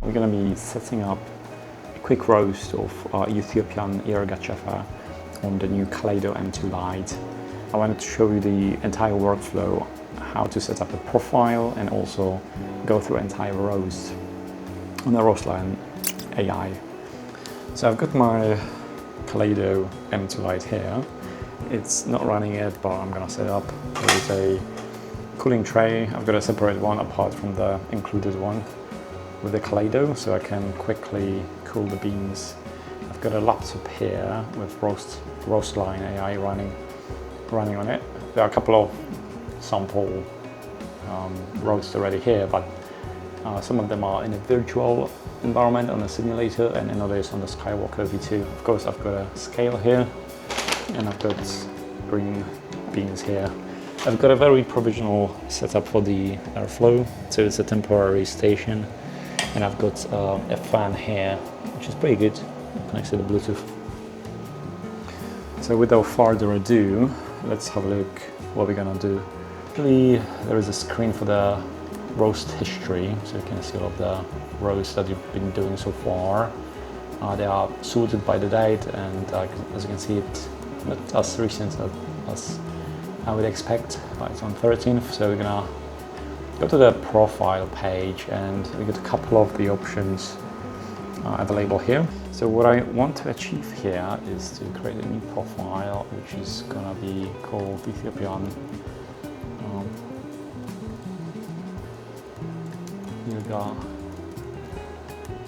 We're going to be setting up a quick roast of Ethiopian Yirgacheffe on the new Kaleido M2 Lite. I wanted to show you the entire workflow, how to set up a profile and also go through entire roast on the Roastline.ai. So I've got my Kaleido M2 Lite here. It's not running yet, but I'm gonna set it up. There is a cooling tray. I've got a separate one apart from the included one with the Kaleido, so I can quickly cool the beans. I've got a laptop here with Roastline.ai running on it. There are a couple of sample roasts already here, but some of them are in a virtual environment on a simulator and another is on the Skywalker V2. Of course, I've got a scale here and I've got green beans here. I've got a very provisional setup for the airflow, so it's a temporary station, and I've got a fan here, which is pretty good, connects to the Bluetooth. So without further ado, let's have a look what we're gonna do. Actually, there is a screen for the roast history, so you can see all of the roasts that you've been doing so far. They are sorted by the date, and as you can see, it's not as recent as I would expect, but it's on 13th. So we're gonna go to the profile page, and we get a couple of the options available here. So what I want to achieve here is to create a new profile, which is gonna be called Ethiopian Yirgacheffe.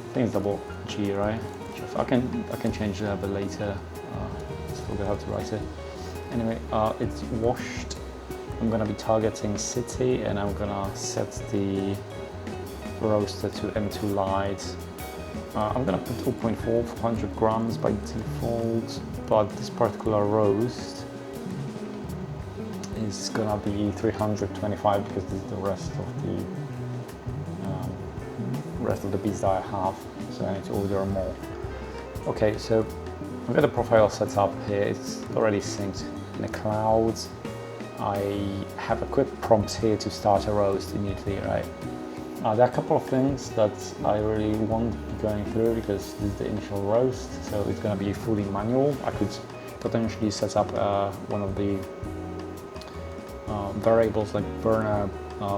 I think it's double G, right? I can change that a bit later. Just forgot how to write it. Anyway, it's washed. I'm gonna be targeting city, and I'm gonna set the roaster to M2 Lite. I'm gonna put 2.4 400 grams by default, but this particular roast is gonna be 325 because this is the rest of the beans that I have, so I need to order more. Okay, so I've got the profile set up here. It's already synced in the cloud. I have a quick prompt here to start a roast immediately, right? There are a couple of things that I really won't be going through because this is the initial roast, so it's going to be fully manual. I could potentially set up one of the variables like burner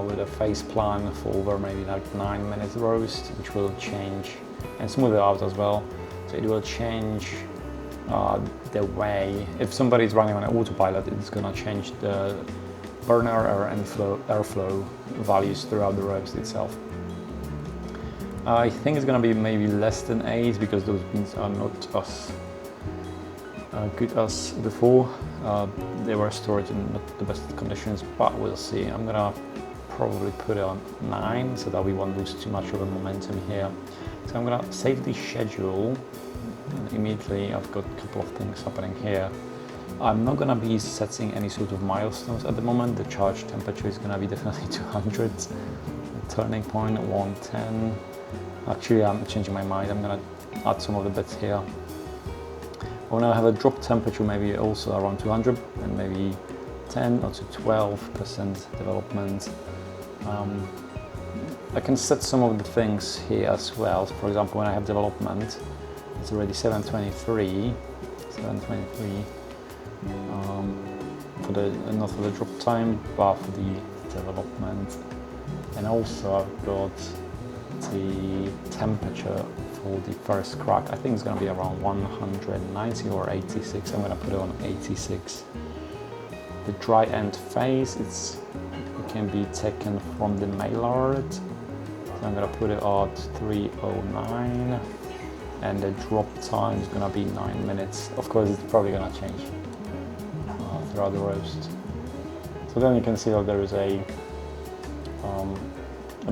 with a phase plan for over maybe like 9 minutes roast, which will change and smooth it out as well. So it will change the way, if somebody's running on an autopilot, it's going to change the burner or airflow values throughout the roast itself. I think it's going to be maybe less than 8 because those beans are not as good as before. They were stored in not the best conditions, but we'll see. I'm going to probably put it on 9 so that we won't lose too much of a momentum here. So I'm going to save the schedule, and immediately I've got a couple of things happening here. I'm not going to be setting any sort of milestones at the moment. The charge temperature is going to be definitely 200. The turning point 110. Actually, I'm changing my mind. I'm going to add some of the bits here. I want to have a drop temperature maybe also around 200 and maybe 10 or to 12% development. I can set some of the things here as well. So for example, when I have development, it's already 723 for the not for the drop time, but for the development. And also I've got the temperature for the first crack. I think it's going to be around 190 or 86. I'm going to put it on 86. The dry end phase, it can be taken from the Maillard. So I'm going to put it at 309. And the drop time is going to be 9 minutes. Of course, it's probably going to change throughout the roast. So then you can see that there is a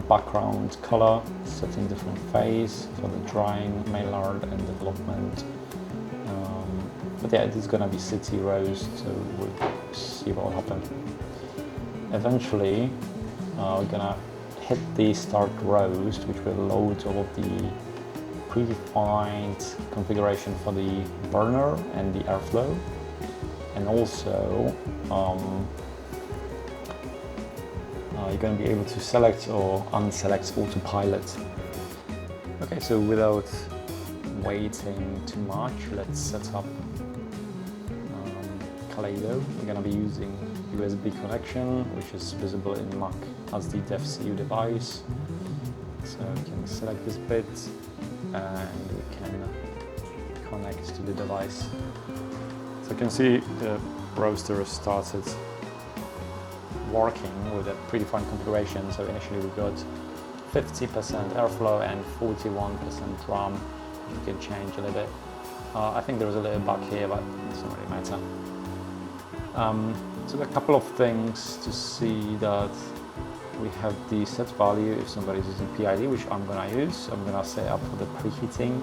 background color setting different phase for the drying, Maillard, and development. But yeah, it is going to be city roast, so we'll see what will happen. Eventually, we're going to hit the start roast, which will load all of the predefined configuration for the burner and the airflow, and also you're going to be able to select or unselect autopilot. Okay, so without waiting too much, let's set up Kaleido. We're going to be using USB connection, which is visible in Mac as the DevCU device. So we can select this bit and we can connect to the device. So you can see the roaster started working with a predefined configuration. So initially we got 50% airflow and 41% drum. You can change a little bit. I think there was a little bug here, but it doesn't really matter. So there are a couple of things to see that we have the set value if somebody's using PID, which I'm going to use. I'm going to set up for the preheating,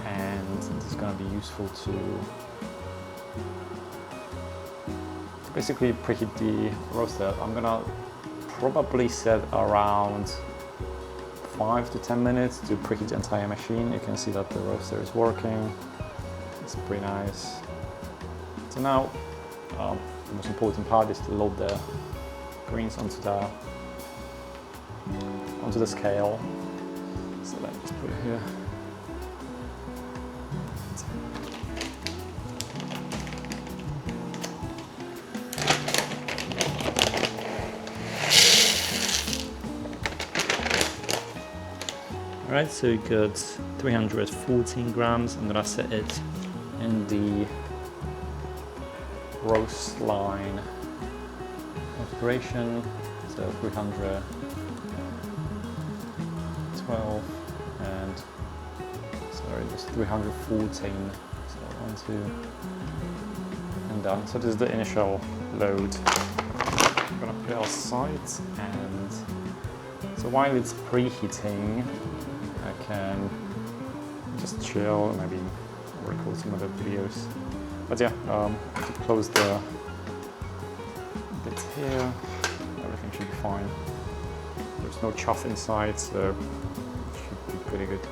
and this is going to be useful to basically preheat the roaster. I'm going to probably set around 5 to 10 minutes to preheat the entire machine. You can see that the roaster is working. It's pretty nice. So now, the most important part is to load the greens onto the scale. So let's just put it here. Alright, so we got 314 grams. I'm gonna set it in the Roastline configuration, so 312 and sorry, just 314. So 1, 2, and done. So this is the initial load. I'm gonna put it aside, and so while it's preheating, I can just chill, maybe record some other videos. But yeah, to close the bit here, everything should be fine. There's no chuff inside, so it should be pretty good.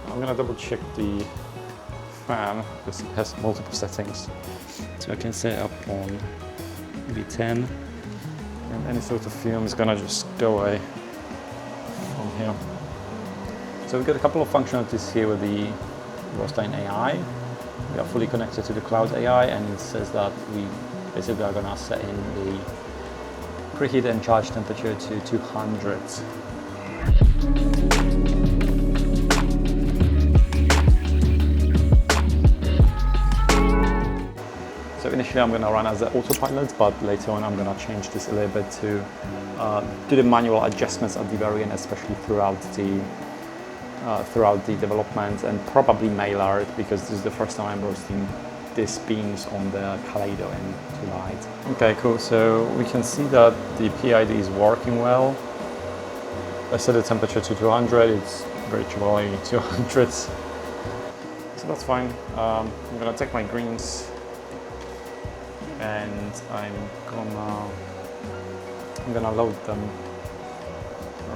I'm gonna double check the fan because it has multiple settings. So I can set up on maybe 10, and any sort of fume is gonna just go away from here. So we've got a couple of functionalities here with the Roastline.ai. We are fully connected to the cloud AI, and it says that we basically are going to set in the preheat and charge temperature to 200. So initially I'm going to run as an autopilot, but later on I'm going to change this a little bit to do the manual adjustments at the very end, especially throughout the development, and probably mail art, because this is the first time I'm roasting these beans on the Kaleido M2 Lite. Okay, cool. So we can see that the PID is working well. I set the temperature to 200. It's virtually 200. So that's fine. I'm gonna take my greens and I'm gonna load them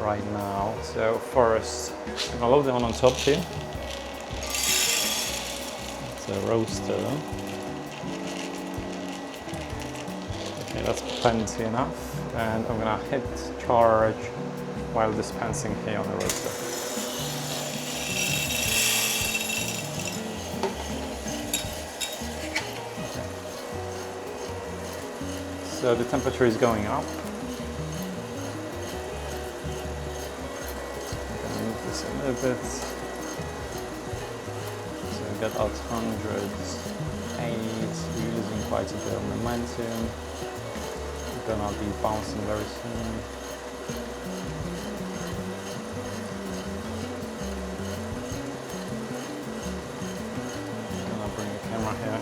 right now. So first, I'm gonna load the one on top here. It's a roaster. Okay, that's plenty enough. And I'm gonna hit charge while dispensing here on the roaster. Okay. So the temperature is going up. A little bit. So we got out 108, we're losing quite a bit of momentum. We're gonna be bouncing very soon. I'm gonna bring the camera here.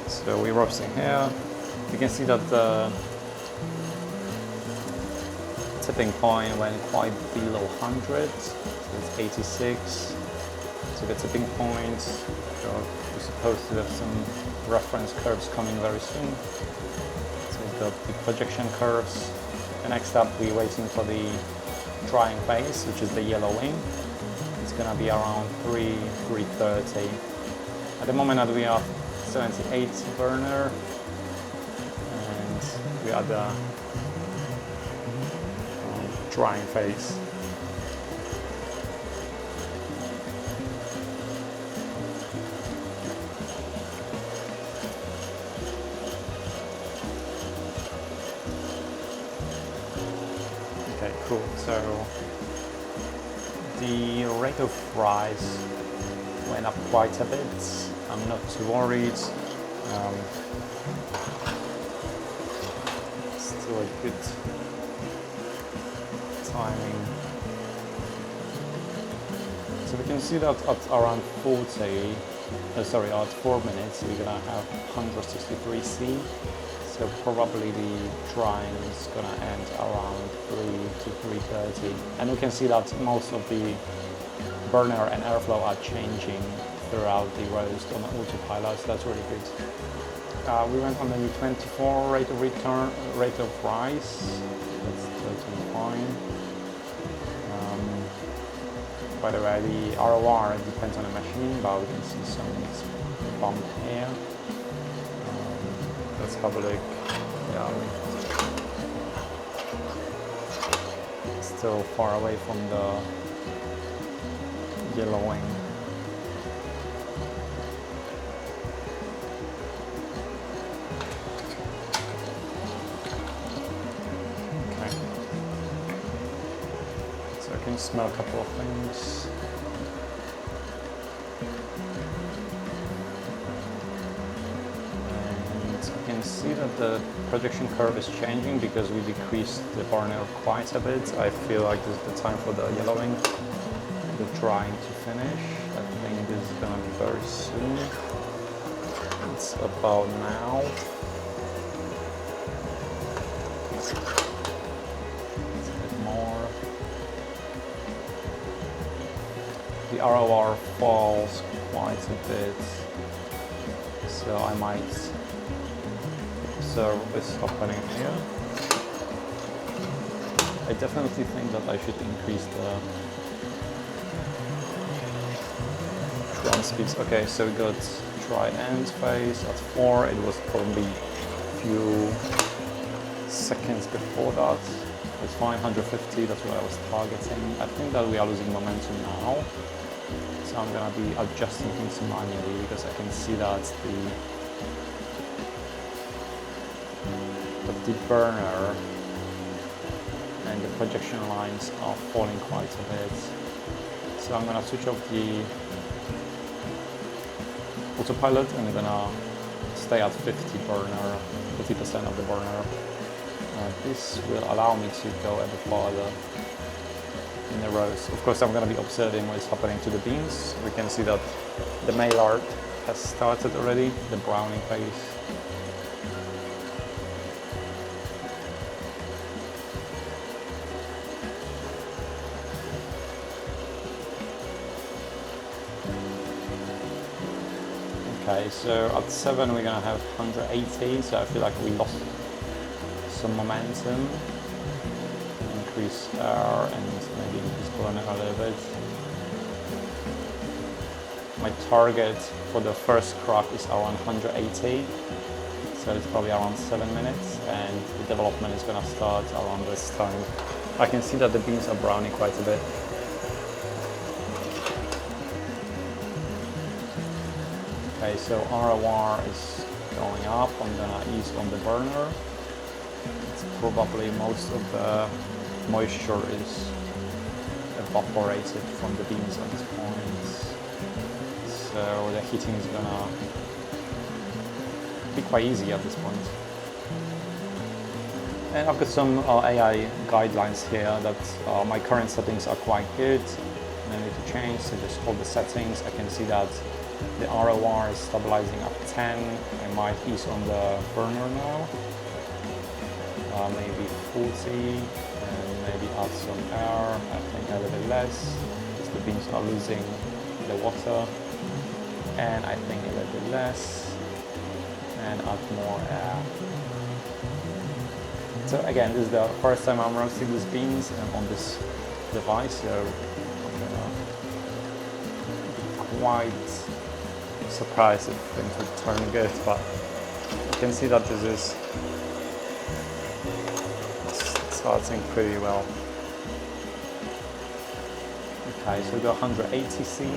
So we're roasting here. You can see that the tipping point went quite below 100, so it's 86. So the tipping point, so we're supposed to have some reference curves coming very soon. So we've got the projection curves. And next up, we're waiting for the drying phase, which is the yellowing. It's gonna be around 3:30. At the moment we are 78 burner, and we are the drying phase. Cool, so the rate of rise went up quite a bit. I'm not too worried. Still a good timing. So we can see that at around 4 minutes, we're gonna have 163 C. So probably the drying is gonna end around 3 to 3:30. And we can see that most of the burner and airflow are changing throughout the roast on autopilot, so that's really good. We went on the 24 rate of rise. That's totally fine. By the way, the ROR depends on the machine, but we can see some bump here. Let's have a look. Yeah, still far away from the yellowing. Okay. So I can smell a couple of things. See that the projection curve is changing because we decreased the burner quite a bit. I feel like this is the time for the yellowing, the drying to finish. I think this is gonna be very soon. It's about now. It's a bit more. The ROR falls quite a bit, so I might observe what's happening here. I definitely think that I should increase the drum speeds. Okay, so we got dry end phase at 4. It was probably a few seconds before that. It's fine, 150, that's what I was targeting. I think that we are losing momentum now. So I'm gonna be adjusting things manually because I can see that the burner and the projection lines are falling quite a bit. So I'm gonna switch off the autopilot and I'm gonna stay at 50% of the burner. This will allow me to go a bit farther in the roast. Of course, I'm gonna be observing what's happening to the beans. We can see that the Maillard has started already, the browning phase. Okay, so at 7 we're gonna have 180, so I feel like we lost some momentum. Increase air and maybe increase burner a little bit. My target for the first crack is around 180, so it's probably around 7 minutes, and the development is gonna start around this time. I can see that the beans are browning quite a bit. Okay, so ROR is going up. I'm gonna ease on the burner. It's probably most of the moisture is evaporated from the beans at this point. So the heating is gonna be quite easy at this point. And I've got some AI guidelines here that my current settings are quite good. No need to change, so just hold the settings. I can see that the ROR is stabilizing at 10. I might ease on the burner now. Maybe 40, and maybe add some air. I think a little bit less, because the beans are losing the water. And I think a little bit less, and add more air. So again, this is the first time I'm roasting these beans on this device, so I'm gonna be quite surprised if things would turn good, but you can see that this is starting pretty well. Okay, so we got 180 C.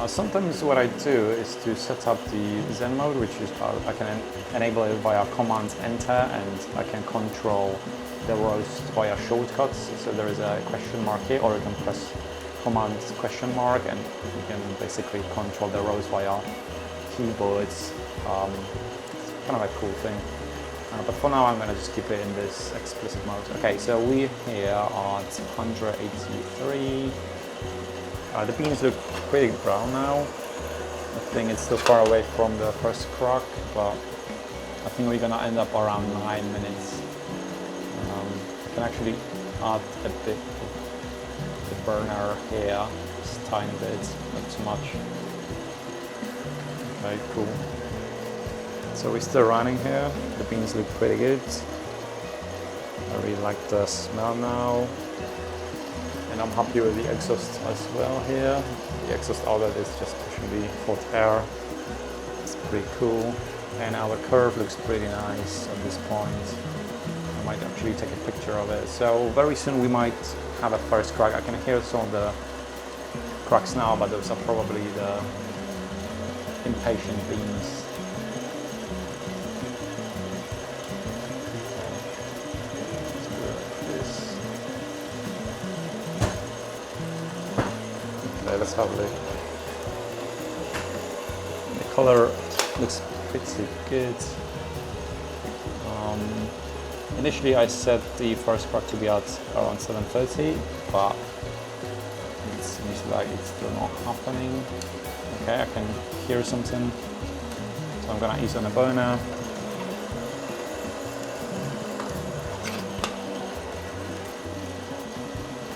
Sometimes what I do is to set up the Zen mode, which is I can enable it via Command Enter, and I can control the roast via shortcuts. So there is a question mark here, or you can press command question mark, and you can basically control the roast via keyboards. It's kind of a cool thing. But for now, I'm going to just keep it in this explicit mode. Okay, so we're here at 183. The beans look pretty brown now. I think it's still far away from the first crack, but I think we're going to end up around 9 minutes. I can actually add a bit of the burner here, just a tiny bit, not too much. Very cool. So we're still running here. The beans look pretty good. I really like the smell now. And I'm happy with the exhaust as well here. The exhaust outlet is just pushing the hot air. It's pretty cool. And our curve looks pretty nice at this point. I might actually take a picture of it. So very soon we might have a first crack. I can hear some of the cracks now, but those are probably the impatient beans. Let's have a look. The color looks pretty good. Initially I set the first crack to be at around 7:30, but it seems like it's still not happening. Okay, I can hear something, so I'm gonna ease on the burner.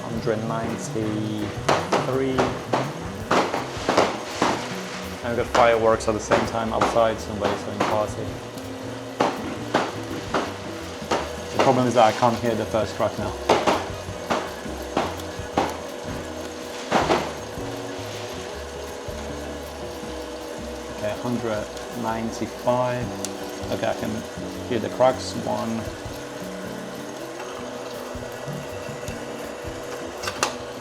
$193. And we've got fireworks at the same time outside, somebody's having a party. The problem is that I can't hear the first crack now. Okay, 195. Okay, I can hear the cracks. One.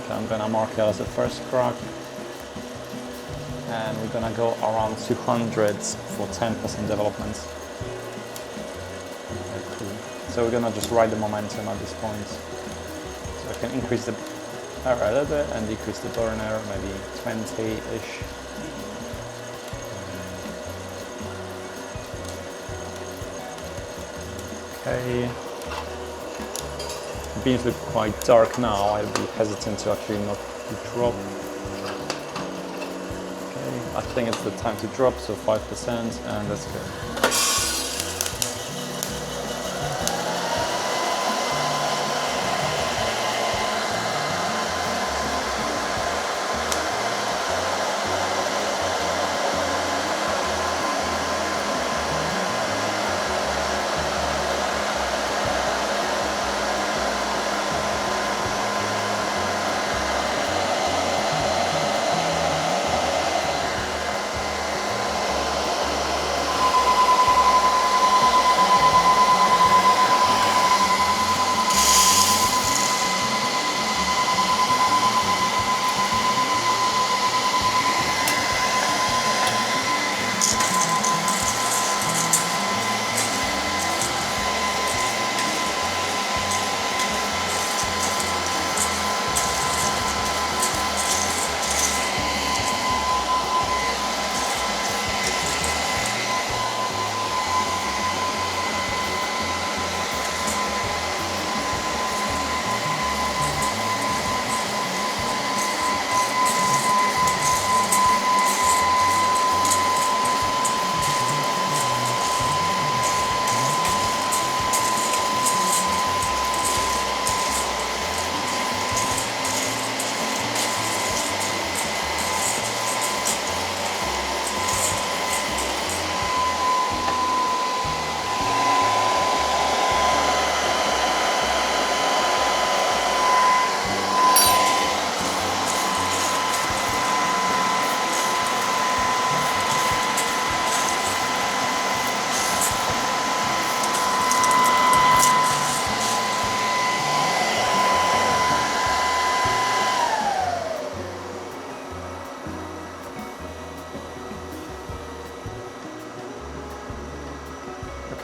Okay, I'm gonna mark it as the first crack. And we're gonna go around 200 for 10% development. Okay, cool. So we're gonna just ride the momentum at this point. So I can increase the air a little bit and decrease the burner, maybe 20-ish. Okay. The beans look quite dark now. I'll be hesitant to actually not to drop. I think it's the time to drop, so 5%, and let's go.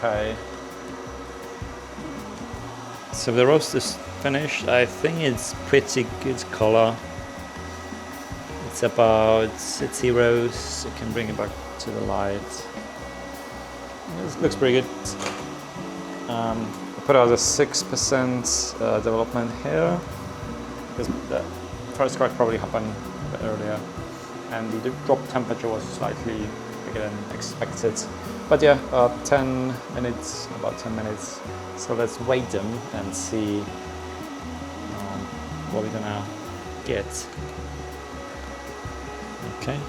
Okay. So the roast is finished. I think it's pretty good color. It's about city roast. I can bring it back to the light. It looks pretty good. I put out a 6% development here because the first crack probably happened a bit earlier, and the drop temperature was slightly bigger than expected. But yeah, 10 minutes, about 10 minutes. So let's weight them and see what we're gonna get. Okay.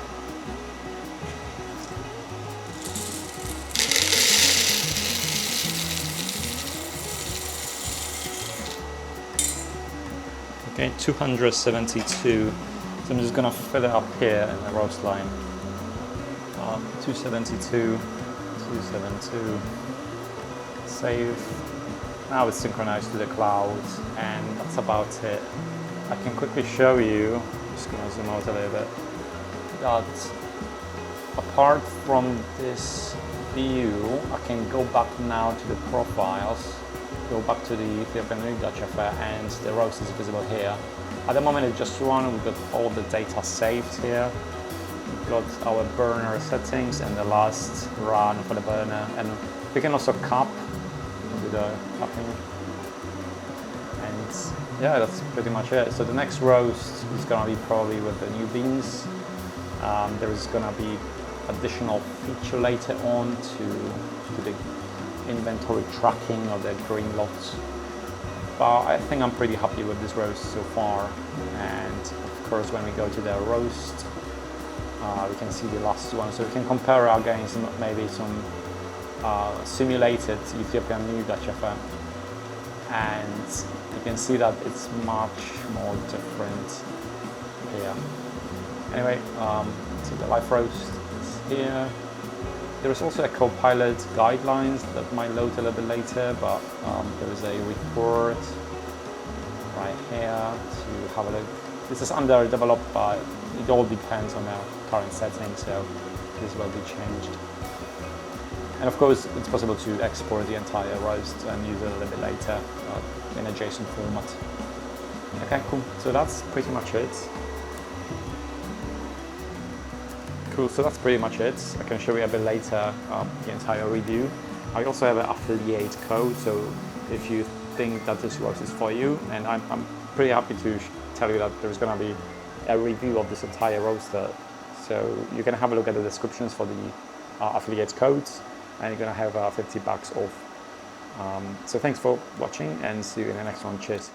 Okay, 272. So I'm just gonna fill it up here in the roast line. 272, 272. Save. Now it's synchronized to the cloud, and that's about it. I can quickly show you, I'm just gonna zoom out a little bit, that apart from this view, I can go back now to the profiles, go back to the Ethiopian Yirgacheffe, and the roast is visible here. At the moment it's just run, we've got all the data saved here. We've got our burner settings and the last run for the burner, and we can also cap, do the capping. And yeah, that's pretty much it. So the next roast is gonna be probably with the new beans. There is gonna be additional feature later on to the inventory tracking of the green lots. But I think I'm pretty happy with this roast so far. And of course, when we go to the roast, we can see the last one. So we can compare against maybe some simulated Ethiopian Yirgacheffe, and you can see that it's much more different here. Anyway, so the live roast is here. There is also a Copilot guidelines that might load a little bit later, but there is a report right here to have a look. This is underdeveloped, but it all depends on our current settings, so this will be changed. And of course, it's possible to export the entire roast and use it a little bit later in a JSON format. Okay, cool. So that's pretty much it. Cool, so that's pretty much it. I can show you a bit later the entire review. I also have an affiliate code, so if you think that this roast is for you, and I'm pretty happy to tell you that there's going to be a review of this entire roaster. So you can have a look at the descriptions for the affiliate codes, and you're going to have $50 off. So thanks for watching, and see you in the next one. Cheers.